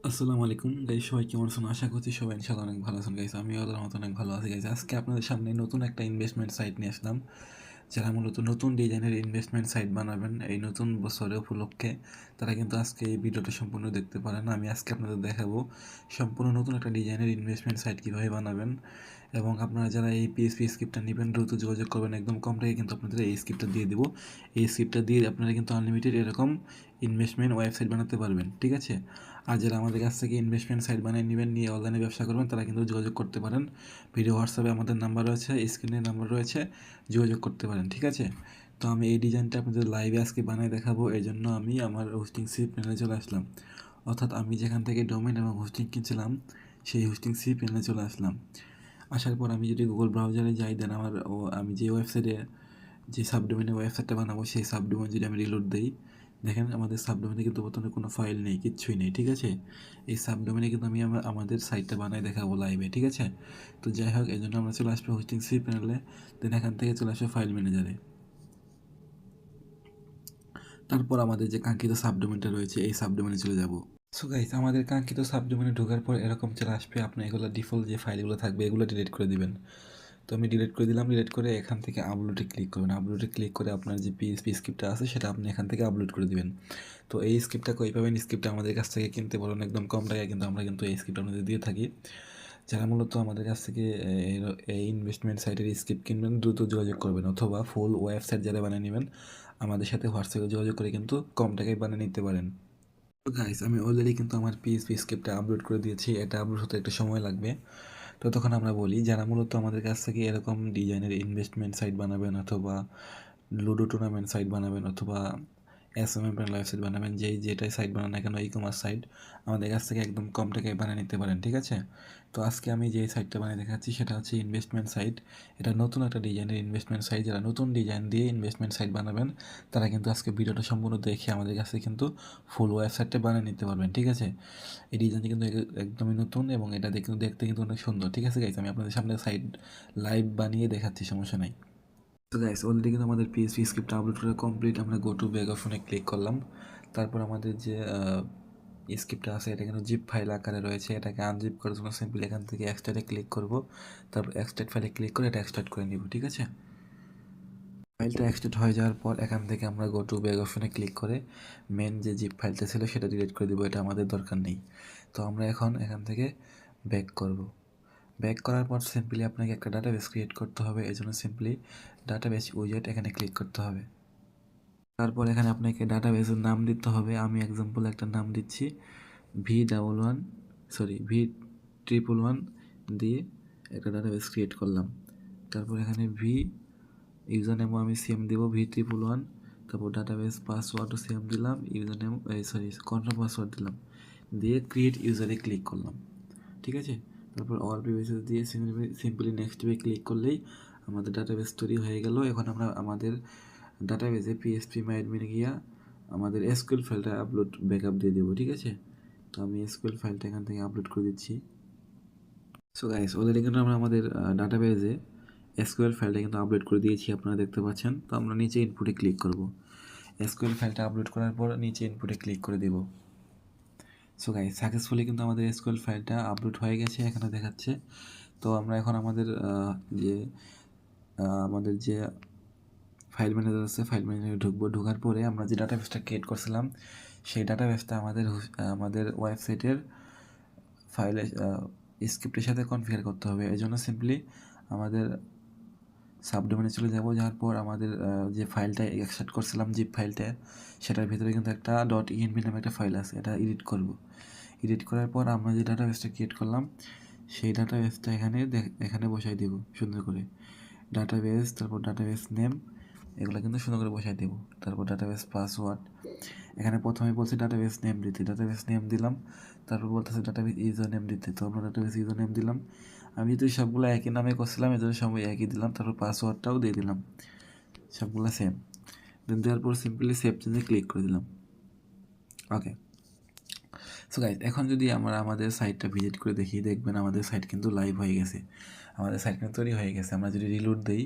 আসসালামু আলাইকুম গাইস, সবাই কেমন আছেন? আশা করছি সবাই ইনশাআল্লাহ অনেক ভালো আছেন গাইস। আমিও আল্লাহর মতো অনেক ভালো আছি গাইস। আজকে আপনাদের সামনে নতুন একটা ইনভেস্টমেন্ট সাইট নিয়ে আসলাম, যারা মূলত নতুন ডিজাইনের ইনভেস্টমেন্ট সাইট বানাবেন এই নতুন বছরের উপলক্ষে। তারা কিন্তু আজকে এই ভিডিওটা সম্পূর্ণ দেখতে পারেন। আমি আজকে আপনাদের দেখাবো সম্পূর্ণ নতুন একটা ডিজাইনের ইনভেস্টমেন্ট সাইট কীভাবে বানাবেন। এবং আপনারা যারা এই পিএসপি স্ক্রিপ্টটা নেবেন দ্রুত যোগাযোগ করবেন, একদম কম টাকায় কিন্তু আপনাদের এই স্ক্রিপ্টটা দিয়ে দিব। এই স্ক্রিপ্টটা দিয়ে আপনারা কিন্তু আনলিমিটেড এরকম ইনভেস্টমেন্ট ওয়েবসাইট বানাতে পারবেন, ঠিক আছে? আর যারা আমাদের কাছ থেকে ইনভেস্টমেন্ট সাইট বানিয়ে নেবেন, নিয়ে অনলাইনে ব্যবসা করবেন, তারা কিন্তু যোগাযোগ করতে পারেন। ভিডিও হোয়াটসঅ্যাপে আমাদের নাম্বার রয়েছে, স্ক্রিনে নাম্বার রয়েছে, যোগাযোগ করতে পারেন, ঠিক আছে? তো আমি এই ডিজাইনটা আপনাদের লাইভে আজকে বানিয়ে দেখাবো, এই জন্য আমি আমার হোস্টিং সি প্যানেলে চলে আসলাম। অর্থাৎ আমি যেখান থেকে ডোমেন এবং হোস্টিং কিনছিলাম সেই হোস্টিং সি প্যানেলে চলে আসলাম। আসার পর আমি যদি গুগল ব্রাউজারে যাই, দেন আমি যে ওয়েবসাইটে যে সাবডোমেনের ওয়েবসাইটটা বানাবো সেই সাবডোমেন যদি আমি রিলোড দিই, দেখেন আমাদের সাবডোমেনে কিন্তু বর্তমানে কোনো ফাইল নেই, কিচ্ছুই নেই, ঠিক আছে? এই সাবডোমেনে কিন্তু আমি আমাদের সাইটটা বানাই দেখাবো লাইভে, ঠিক আছে? তো যাই হোক, এই জন্য আমরা চলে আসবো হোস্টিং সি প্যানেলে, দেন এখান থেকে চলে আসবো ফাইল ম্যানেজারে। তারপর আমাদের যে কাঙ্ক্ষিত সাবডোমেনটা রয়েছে এই সাবডোমেনে চলে যাব। সো গাইস, আমাদের কাঙ্ক্ষিত সাবডোমেনে ঢোকার পর এরকম চলে আসবে। আপনি এগুলো ডিফল্ট যে ফাইলগুলো থাকবে এগুলো ডিলিট করে দিবেন। তো আমি ডিলিট করে দিলাম। ডিলিট করে এখান থেকে আপলোডে ক্লিক করবেন। আপলোডে ক্লিক করে আপনার যে পিএসপি স্ক্রিপ্টটা আছে সেটা আপনি এখান থেকে আপলোড করে দিবেন। তো এই স্ক্রিপ্টটা কই পাবেন? স্ক্রিপ্টটা আমাদের কাছ থেকে কিনতে পারেন একদম কম টাকায়, কিন্তু আমরা কিন্তু এই স্ক্রিপ্ট আপনাদের দিয়ে থাকি। যারা মূলত আমাদের কাছ থেকে এই ইনভেস্টমেন্ট সাইটের স্ক্রিপ্ট কিনবেন দ্রুত যোগাযোগ করবেন, অথবা ফুল ওয়েবসাইট যারা বানিয়ে নেবেন আমাদের সাথে হোয়াটসঅ্যাপে যোগাযোগ করে কিন্তু কম টাকায় বানিয়ে নিতে পারেন। তো গাইস, আমি অলরেডি কিন্তু আমার পিএসপি স্ক্রিপ্টটা আপলোড করে দিয়েছি। এটা আপলোড হতে একটু সময় লাগবে। তো তখন আমরা বলি, যারা মূলত আমাদের কাছ থেকে এরকম ডিজাইনের ইনভেস্টমেন্ট সাইট বানাবেন, অথবা লুডো টুর্নামেন্ট সাইট বানাবেন, অথবা এসএমএম প্যান লাইভ সাইট বানাবেন, যেটাই সাইট বানান না কেন, ই কমার্স সাইট আমাদের কাছ থেকে একদম কম টাকায় বানিয়ে নিতে পারেন, ঠিক আছে? তো আজকে আমি যে সাইটটা বানিয়ে দেখাচ্ছি সেটা হচ্ছে ইনভেস্টমেন্ট সাইট। এটা নতুন একটা ডিজাইনের ইনভেস্টমেন্ট সাইট। যারা নতুন ডিজাইন দিয়ে ইনভেস্টমেন্ট সাইট বানাবেন তারা কিন্তু আজকে ভিডিওটা সম্পূর্ণ দেখে আমাদের কাছে কিন্তু ফুল ওয়েবসাইটটা বানিয়ে নিতে পারবেন, ঠিক আছে? এই ডিজাইনটি কিন্তু একদমই নতুন এবং এটা দেখতে কিন্তু অনেক সুন্দর, ঠিক আছে গাইস? আমি আপনাদের সামনে সাইট লাইভ বানিয়ে দেখাচ্ছি, সমস্যা নাই। তো গাইস, অলরেডি কিন্তু আমাদের পিএসপি স্ক্রিপ্ট আপলোড করা কমপ্লিট। আমরা গো টু ব্যাক অপশনে ক্লিক করলাম। তারপর আমাদের যে স্ক্রিপ্টটা আছে এটা কিন্তু জিপ ফাইল আকারে রয়েছে। এটাকে আনজিপ করার জন্য সিম্পলি এখান থেকে এক্সট্রাক্টে ক্লিক করব। তারপর এক্সট্রাক্ট ফাইলে ক্লিক করে এটা এক্সট্রাক্ট করে নিব, ঠিক আছে? ফাইলটা এক্সট্রাক্ট হয়ে যাওয়ার পর এখান থেকে আমরা গো টু ব্যাক অপশনে ক্লিক করে মেন যে জিপ ফাইলটা ছিল সেটা ডিলিট করে দিব। এটা আমাদের দরকার নেই। তো আমরা এখন এখান থেকে ব্যাক করব। ব্যাক করার পর সিম্পলি আপনাকে একটা ডাটাবেস ক্রিয়েট করতে হবে। এই জন্য সিম্পলি ডাটাবেস উইজেট এখানে ক্লিক করতে হবে। তারপর এখানে আপনাকে ডাটাবেসের নাম দিতে হবে। আমি এক্সাম্পল একটা নাম দিচ্ছি, V11 দিয়ে একটা ডাটাবেস ক্রিয়েট করলাম। তারপর এখানে ইউজার নেমও আমি সেম দিব, V11। তারপর ডাটাবেস পাসওয়ার্ডও সেম দিলাম, ইউজার নেম কনফার্ম পাসওয়ার্ড দিলাম, দিয়ে ক্রিয়েট ইউজারে ক্লিক করলাম, ঠিক আছে? তারপর অল প্রিভিয়াসেস দিয়ে সিম্পলি নেক্সট পে ক্লিক করলেই আমাদের ডাটাবেস তৈরি হয়ে গেল। এখন আমরা আমাদের ডাটাবেসে পিএসপি মাইডমিনে গিয়া আমাদের এসকিউএল ফাইলটা আপলোড ব্যাকআপ দিয়ে দেবো, ঠিক আছে? তো আমি এসকিউএল ফাইলটা এখান থেকে আপলোড করে দিচ্ছি। সো গাইস, অলরেডি কিন্তু আমরা আমাদের ডাটাবেসে এসকিউএল ফাইলটা কিন্তু আপলোড করে দিয়েছি, আপনারা দেখতে পাচ্ছেন। তো আমরা নিচে ইনপুটে ক্লিক করব। এসকিউএল ফাইলটা আপলোড করার পর নিচে ইনপুটে ক্লিক করে দেব। সো গাইস, সাকসেসফুলি কিন্তু আমাদের এসকিউএল ফাইলটা আপলোড হয়ে গেছে, এখানে দেখাচ্ছে। তো আমরা এখন যে আমাদের যে ফাইল ম্যানেজার আছে, ফাইল ম্যানেজারে ঢুকবো। ঢোকার পরে আমরা যে ডাটাবেসটা ক্রিয়েট করছিলাম সেই ডাটাবেসটা আমাদের ওয়েবসাইটের ফাইলে স্ক্রিপ্টের সাথে কনফিগার করতে হবে। এই জন্য সিম্পলি আমাদের সাবডোমেনে চলে যাব। যাওয়ার পর আমাদের যে ফাইলটা এক্সট্রাক্ট করছিলাম জিপ ফাইলটা, সেটার ভিতরে কিন্তু একটা .env নামে একটা ফাইল আছে, এটা এডিট করব। এডিট করার পর আমরা যে ডাটাবেসটা ক্রিয়েট করলাম সেই ডাটাবেসটা এখানে বসাই দেব সুন্দর করে। ডাটাবেস, তারপর ডাটাবেস নেম, এগুলো কিন্তু সুন্দর করে বসাই দেব। তারপর ডাটাবেস পাসওয়ার্ড, এখানে প্রথমে বলছে ডাটাবেস নেম দিতে, ডাটাবেস নেম দিলাম। তারপর বলতেছে ডাটাবেস ইউজার নেম দিতে, তো আমরা ডাটাবেস ইউজার নেম দিলাম। আমি তো সবগুলো একই নামে করছিলাম, এই জন্য সবাই একই দিলাম। তারপর পাসওয়ার্ডটাও দিয়ে দিলাম, সবগুলো সেম। দেন দেওয়ার পর সিম্পলি সেভ চেঞ্জে ক্লিক করে দিলাম। ওকে। সো গাইজ, এখন যদি আমরা আমাদের সাইটটা ভিজিট করে দেখি, দেখবেন আমাদের সাইট কিন্তু লাইভ হয়ে গেছে, আমাদের সাইট কিন্তু তৈরি হয়ে গেছে। আমরা যদি রিলোড দিই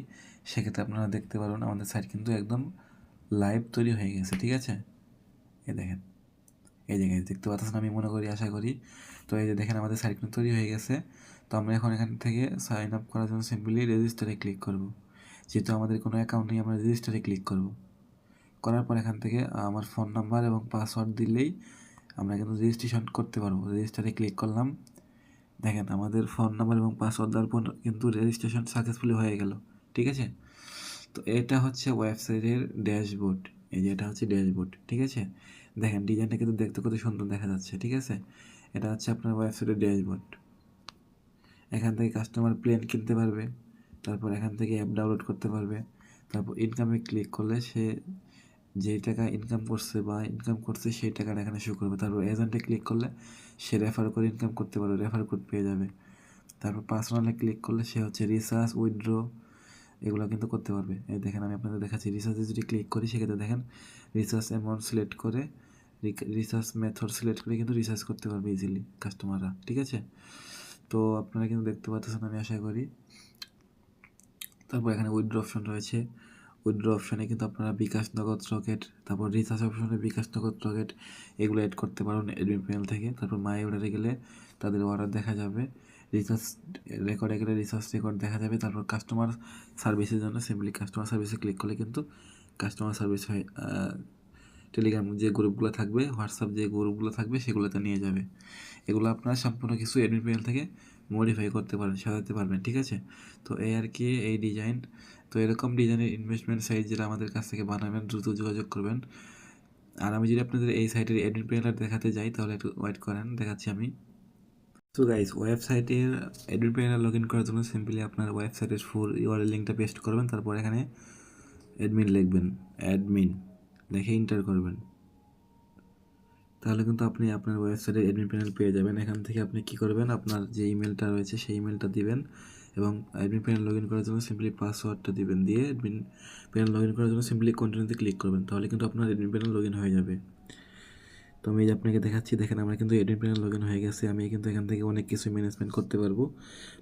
সেক্ষেত্রে আপনারা দেখতে পারবেন আমাদের সাইট কিন্তু একদম লাইভ তৈরি হয়ে গেছে, ঠিক আছে? এ দেখেন, এই জায়গায় দেখতে পাচ্ছেন আমি মনে করি, আশা করি। তো এই যে দেখেন আমাদের সাইট কিন্তু তৈরি হয়ে গেছে। তো আমরা এখন এখান থেকে সাইন আপ করার জন্য সিম্পলি রেজিস্টারে ক্লিক করব। যেহেতু আমাদের কোনো অ্যাকাউন্ট নেই, আমরা রেজিস্টারে ক্লিক করব। করার পর এখান থেকে আমার ফোন নাম্বার এবং পাসওয়ার্ড দিলেই আমরা কিন্তু রেজিস্ট্রেশন করতে পারবো। রেজিস্টারে ক্লিক করলাম, দেখেন আমাদের ফোন নাম্বার এবং পাসওয়ার্ড দেওয়ার পর কিন্তু রেজিস্ট্রেশন সাকসেসফুলি হয়ে গেল। ঠিক আছে, তো এটা হচ্ছে ওয়েবসাইটের ড্যাশবোর্ড। এই যে এটা হচ্ছে ড্যাশবোর্ড, ঠিক আছে। দেখেন ডিজাইনটা কিন্তু দেখতে কত সুন্দর দেখা যাচ্ছে, ঠিক আছে। এটা হচ্ছে আপনার ওয়েবসাইটের ড্যাশবোর্ড। এখান থেকে কাস্টমার প্ল্যান কিনতে পারবে, তারপর এখান থেকে অ্যাপ ডাউনলোড করতে পারবে, তারপর ইনকামে ক্লিক করলে সে যেই টাকা ইনকাম করছে সেই টাকাটা এখানে শো করবে। তারপর এজেন্টে ক্লিক করলে সে রেফার করে ইনকাম করতে পারবে, রেফার কোড পেয়ে যাবে। তারপর পার্সোনালে ক্লিক করলে সে হচ্ছে রিসার্চ, উইথড্র এগুলো কিন্তু করতে পারবে। এই দেখেন আমি আপনাদের দেখাচ্ছি, রিসার্চে যদি ক্লিক করি সেক্ষেত্রে দেখেন রিসার্চ অ্যামাউন্ট সিলেক্ট করে, রিসার্চ মেথড সিলেক্ট করে কিন্তু রিসার্চ করতে পারবে ইজিলি কাস্টমাররা, ঠিক আছে। তো আপনারা কিন্তু দেখতে পাচ্ছেন আমি আশা করি। তারপর এখানে উইথড্র অপশন রয়েছে। উইথড্র অপশানে কিন্তু আপনারা বিকাশ, নগদ, রকেট, তারপর রিচার্জ অপশনে বিকাশ, নগদ, রকেট এগুলো অ্যাড করতে পারেন অ্যাডমিন প্যানেল থেকে। তারপর মাই অর্ডারে গেলে তাদের অর্ডার দেখা যাবে, রিচার্জ রেকর্ডে গেলে রিচার্জ রেকর্ড দেখা যাবে। তারপর কাস্টমার সার্ভিসের জন্য সিম্পলি কাস্টমার সার্ভিসে ক্লিক করলে কিন্তু কাস্টমার সার্ভিস হয়, টেলিগ্রাম যে গ্রুপগুলো থাকবে, হোয়াটসঅ্যাপ যে গ্রুপগুলো থাকবে সেগুলোতে নিয়ে যাবে। এগুলো আপনারা সম্পূর্ণ কিছু অ্যাডমিন প্যানেল থেকে মডিফাই করতে পারেন, সাজাতে পারবেন, ঠিক আছে। তো এই আর কি এই ডিজাইন। তো এরকম ডিজাইনের ইনভেস্টমেন্ট সাইট যেটা আমাদের কাছ থেকে বানাবেন দ্রুত যোগাযোগ করবেন। আর আমি যদি আপনাদের এই সাইটের অ্যাডমিন প্যানেল দেখাতে যাই তাহলে একটু ওয়েট করেন, দেখাচ্ছি আমি। তো গাইস, ওয়েবসাইটের অ্যাডমিন প্যানেল লগ ইন করার জন্য সিম্পলি আপনার ওয়েবসাইটের ফুল ইউআরএল লিঙ্কটা পেস্ট করবেন, তারপর এখানে অ্যাডমিন লিখবেন, অ্যাডমিন লিখে এন্টার করবেন। তাহলে কিন্তু আপনি আপনার ওয়েবসাইটের অ্যাডমিন প্যানেল পেয়ে যাবেন। এখান থেকে আপনি কী করবেন, আপনার যে ইমেলটা রয়েছে সেই ইমেলটা দিবেন এবং অ্যাডমিন প্যানেল লগ ইন করার জন্য সিম্পলি পাসওয়ার্ডটা দিবেন, দিয়ে অ্যাডমিন প্যানেল লগ ইন করার জন্য সিম্পলি কন্টিনিউতে ক্লিক করবেন। তাহলে কিন্তু আপনার অ্যাডমিন প্যানেল লগ ইন হয়ে যাবে। তো আমি এই যে আপনাকে দেখাচ্ছি, দেখেন আমার কিন্তু অ্যাডমিন প্যানেল লগ ইন হয়ে গেছে। আমি কিন্তু এখান থেকে অনেক কিছু ম্যানেজমেন্ট করতে পারবো,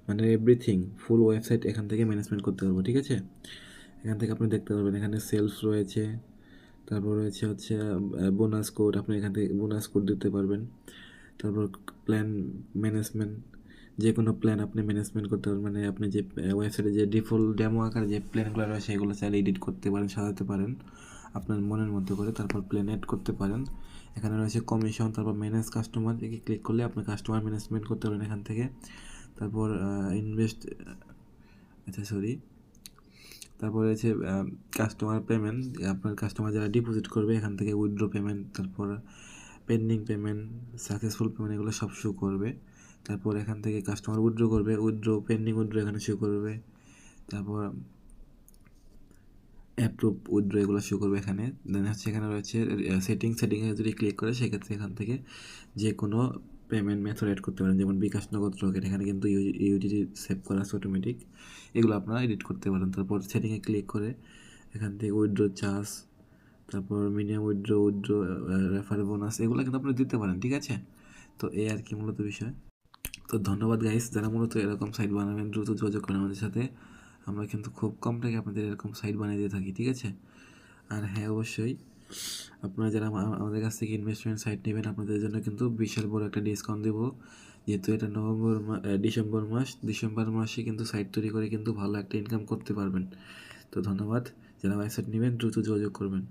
মানে এভরিথিং ফুল ওয়েবসাইট এখান থেকে ম্যানেজমেন্ট করতে পারবো, ঠিক আছে। এখান থেকে আপনি দেখতে পারবেন এখানে সেলস রয়েছে, তারপর রয়েছে হচ্ছে বোনাস কোড, আপনি এখান থেকে বোনাস কোড দিতে পারবেন। তারপর প্ল্যান ম্যানেজমেন্ট, যে কোনো প্ল্যান আপনি ম্যানেজমেন্ট করতে পারবেন, মানে আপনি যে ওয়েবসাইটে যে ডিফল্ট ডেমো আকারে যে প্ল্যানগুলো রয়েছে সেগুলো চাইলে এডিট করতে পারেন, সাজাতে পারেন আপনার মনের মতো করে। তারপর প্ল্যান অ্যাড করতে পারেন। এখানে রয়েছে কমিশন, তারপর ম্যানেজ কাস্টমার, একে ক্লিক করলে আপনি কাস্টমার ম্যানেজমেন্ট করতে পারেন এখান থেকে। তারপর ইনভেস্ট, আচ্ছা সরি, তারপর রয়েছে কাস্টমার পেমেন্ট, আপনার কাস্টমার যারা ডিপোজিট করবে এখান থেকে উইথড্র পেমেন্ট, তারপর পেন্ডিং পেমেন্ট, সাকসেসফুল পেমেন্ট এগুলো সব শো করবে। তারপর এখান থেকে কাস্টমার উইথড্র করবে, উইথড্র পেন্ডিং উইথড্র এখানে শো করবে। তারপর অ্যাপ্রুভ উইথড্র এগুলো শো করবে এখানে। দেন হচ্ছে এখানে রয়েছে সেটিংয়ে যদি ক্লিক করে সেক্ষেত্রে এখান থেকে যে কোনো পেমেন্ট মেথড অ্যাড করতে পারেন, যেমন বিকাশ, নগদ, রকেট। এখানে কিন্তু ইউটিলিটি সেভ করা আছে অটোমেটিক, এগুলো আপনারা এডিট করতে পারেন। তারপর সেটিংয়ে ক্লিক করে এখান থেকে উইথড্র চার্জ, তারপর মিনিমাম উইথড্র রেফার বোনাস এগুলো কিন্তু আপনি দিতে পারেন, ঠিক আছে। তো এই আর কি মূলত বিষয়। তো ধন্যবাদ গাইস, যারা মূলত এরকম সাইট বানাবেন দ্রুত যোগাযোগ করেন আমাদের সাথে। আমরা কিন্তু খুব কম টাকায় আপনাদের এরকম সাইট বানিয়ে দিয়ে থাকি, ঠিক আছে। আর হ্যাঁ, অবশ্যই আপনারা যারা আমাদের কাছ থেকে ইনভেস্টমেন্ট সাইট নেবেন আপনাদের জন্য কিন্তু বিশাল বড় একটা ডিসকাউন্ট দেবো, যেহেতু এটা ডিসেম্বর মাসে কিন্তু সাইট তৈরি করে কিন্তু ভালো একটা ইনকাম করতে পারবেন। তো ধন্যবাদ, যারা ওয়েবসাইট নেবেন দ্রুত যোগাযোগ করবেন।